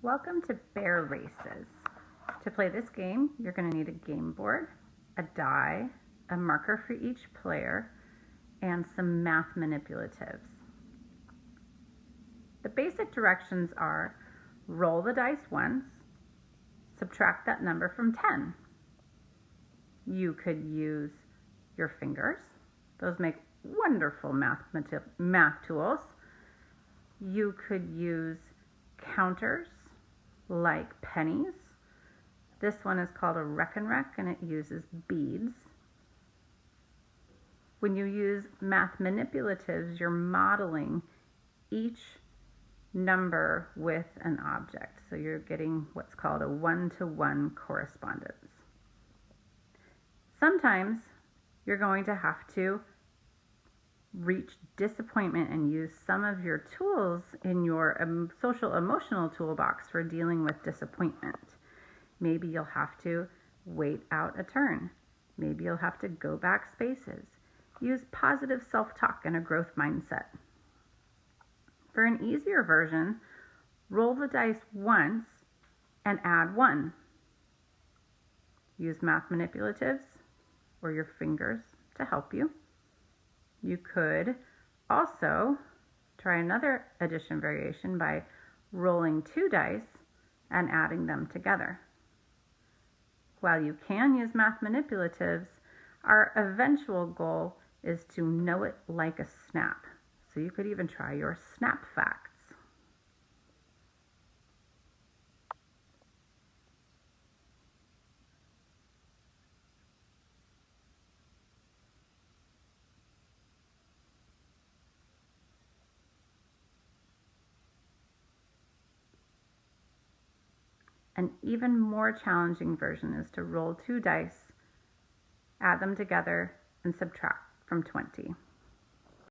Welcome to Bear Races. To play this game, you're going to need a game board, a die, a marker for each player, and some math manipulatives. The basic directions are roll the dice once, subtract that number from 10. You could use your fingers. Those make wonderful math tools. You could use counters like pennies. This one is called a reckon rec and it uses beads. When you use math manipulatives, you're modeling each number with an object. So you're getting what's called a one-to-one correspondence. Sometimes you're going to have to reach disappointment and use some of your tools in your social emotional toolbox for dealing with disappointment. Maybe you'll have to wait out a turn. Maybe you'll have to go back spaces. Use positive self-talk and a growth mindset. For an easier version, roll the dice once and add 1. Use math manipulatives or your fingers to help you. You could also try another addition variation by rolling 2 dice and adding them together. While you can use math manipulatives, our eventual goal is to know it like a snap. So you could even try your snap facts. An even more challenging version is to roll 2 dice, add them together, and subtract from 20.